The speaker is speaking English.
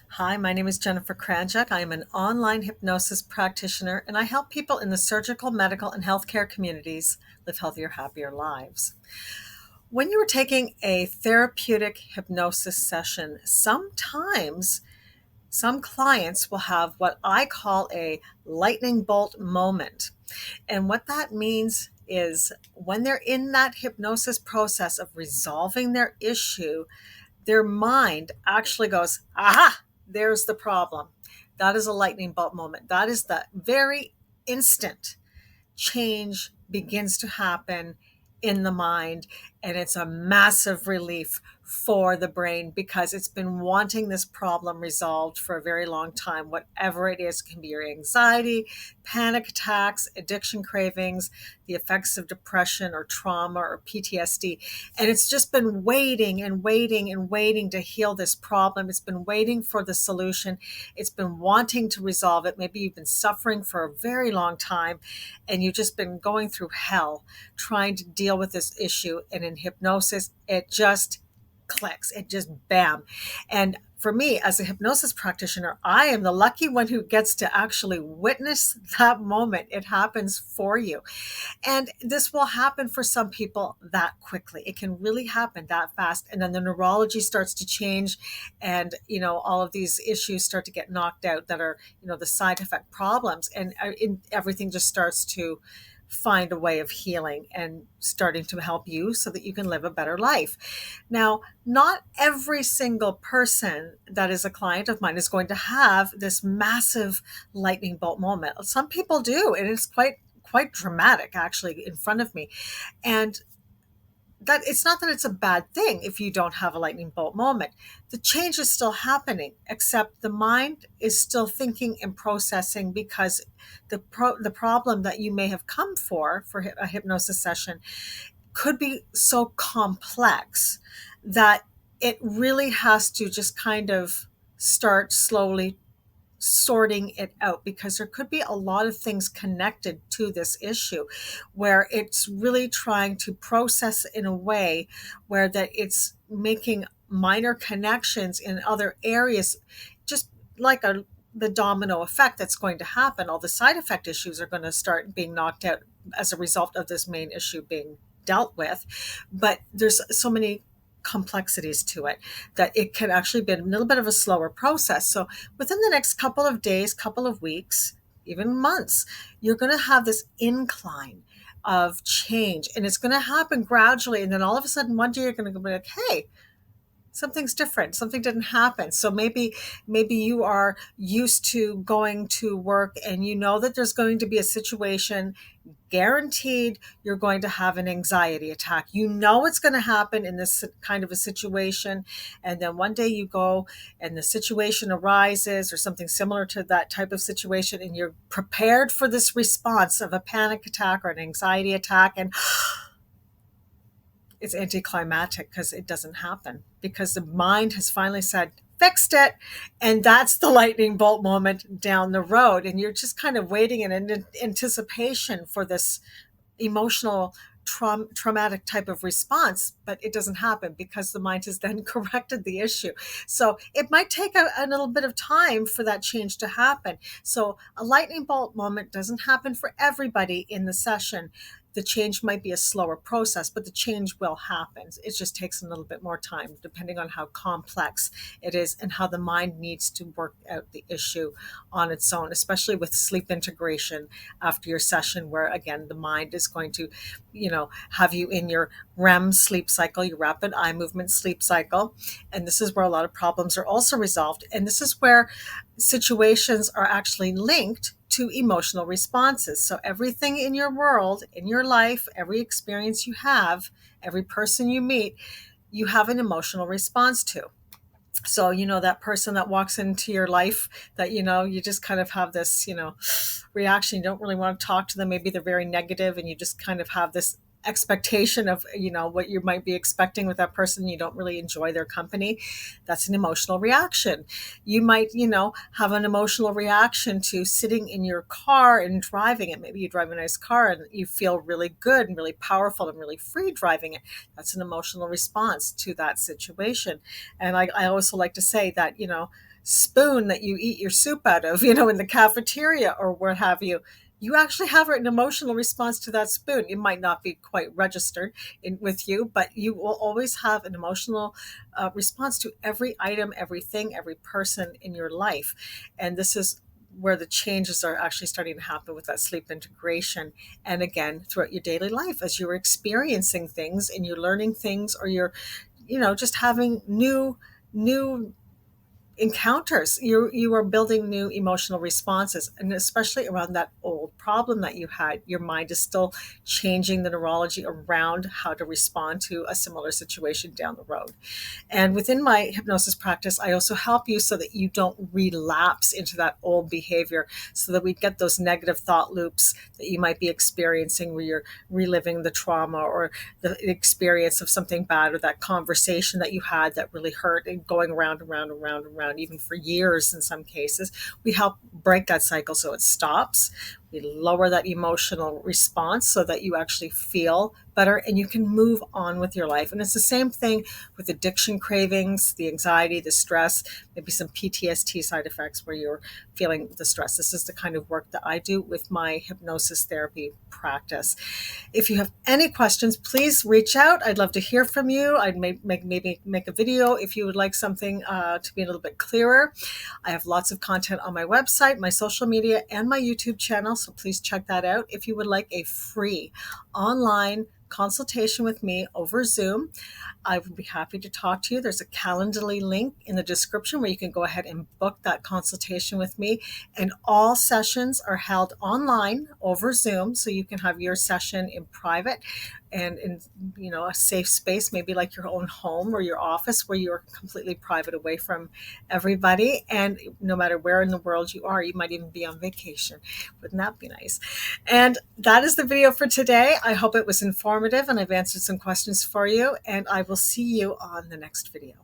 Hi, my name is Jennifer Kranjec. I am an online hypnosis practitioner, and I help people in the surgical, medical, and healthcare communities live healthier, happier lives. When you are taking a therapeutic hypnosis session, sometimes some clients will have what I call a lightning bolt moment. And what that means is when they're in that hypnosis process of resolving their issue, their mind actually goes, aha, there's the problem. That is a lightning bolt moment. That is the very instant change begins to happen in the mind. And it's a massive relief for the brain because it's been wanting this problem resolved for a very long time. Whatever it is, can be your anxiety, panic attacks, addiction cravings, the effects of depression or trauma or PTSD. And it's just been waiting and waiting and waiting to heal this problem. It's been waiting for the solution. It's been wanting to resolve it. Maybe you've been suffering for a very long time and you've just been going through hell trying to deal with this issue. And in hypnosis, it just clicks. It just bam. And for me, as a hypnosis practitioner, I am the lucky one who gets to actually witness that moment. It happens for you. And this will happen for some people that quickly. It can really happen that fast. And then the neurology starts to change and, all of these issues start to get knocked out that are, the side effect problems. And everything just starts to find a way of healing and starting to help you so that you can live a better life. Now, not every single person that is a client of mine is going to have this massive lightning bolt moment. Some people do, and it's quite dramatic actually in front of me. And that it's not that it's a bad thing if you don't have a lightning bolt moment. The change is still happening, except the mind is still thinking and processing because the problem that you may have come for a hypnosis session could be so complex that it really has to just kind of start slowly sorting it out, because there could be a lot of things connected to this issue where it's really trying to process in a way where that it's making minor connections in other areas, just like the domino effect that's going to happen. All the side effect issues are going to start being knocked out as a result of this main issue being dealt with. But there's so many complexities to it that it could actually be a little bit of a slower process. So within the next couple of days, couple of weeks, even months, you're going to have this incline of change, and it's going to happen gradually. And then all of a sudden one day you're going to be like, hey, something's different, something didn't happen. So maybe you are used to going to work and you know that there's going to be a situation, guaranteed you're going to have an anxiety attack. You know it's going to happen in this kind of a situation. And then one day you go and the situation arises or something similar to that type of situation, and you're prepared for this response of a panic attack or an anxiety attack. And it's anticlimactic because it doesn't happen, because the mind has finally said, fixed it. And that's the lightning bolt moment down the road. And you're just kind of waiting in anticipation for this emotional traumatic type of response, but it doesn't happen because the mind has then corrected the issue. So it might take a little bit of time for that change to happen. So a lightning bolt moment doesn't happen for everybody in the session. The change might be a slower process, but the change will happen. It just takes a little bit more time, depending on how complex it is and how the mind needs to work out the issue on its own, especially with sleep integration after your session, where again, the mind is going to, have you in your REM sleep cycle, your rapid eye movement sleep cycle. And this is where a lot of problems are also resolved. And this is where situations are actually linked to emotional responses. So everything in your world, in your life, every experience you have, every person you meet, you have an emotional response to. So, that person that walks into your life that, you just kind of have this, reaction. You don't really want to talk to them. Maybe they're very negative and you just kind of have this expectation of, what you might be expecting with that person. You don't really enjoy their company. That's an emotional reaction. You might, have an emotional reaction to sitting in your car and driving it. Maybe you drive a nice car and you feel really good and really powerful and really free driving it. That's an emotional response to that situation. And I also like to say that, spoon that you eat your soup out of, in the cafeteria or what have you, you actually have an emotional response to that spoon. It might not be quite registered with you, but you will always have an emotional response to every item, everything, every person in your life. And this is where the changes are actually starting to happen with that sleep integration. And again, throughout your daily life, as you're experiencing things and you're learning things, or you're, just having new encounters, you are building new emotional responses. And especially around that old problem that you had, your mind is still changing the neurology around how to respond to a similar situation down the road. And within my hypnosis practice, I also help you so that you don't relapse into that old behavior, so that we get those negative thought loops that you might be experiencing, where you're reliving the trauma or the experience of something bad, or that conversation that you had that really hurt, and going around and around and around and around, even for years in some cases. We help break that cycle so it stops. We lower that emotional response so that you actually feel better and you can move on with your life. And it's the same thing with addiction cravings, the anxiety, the stress, maybe some PTSD side effects where you're feeling the stress. This is the kind of work that I do with my hypnosis therapy practice. If you have any questions, please reach out. I'd love to hear from you. I'd maybe make a video if you would like something to be a little bit clearer. I have lots of content on my website, my social media, and my YouTube channel, so please check that out. If you would like a free online consultation with me over Zoom, I would be happy to talk to you. There's a Calendly link in the description where you can go ahead and book that consultation with me. And all sessions are held online over Zoom, so you can have your session in private and in a safe space, maybe like your own home or your office, where you're completely private, away from everybody. And no matter where in the world you are, you might even be on vacation. Wouldn't that be nice? And that is the video for today. I hope it was informative and I've answered some questions for you, and I will see you on the next video.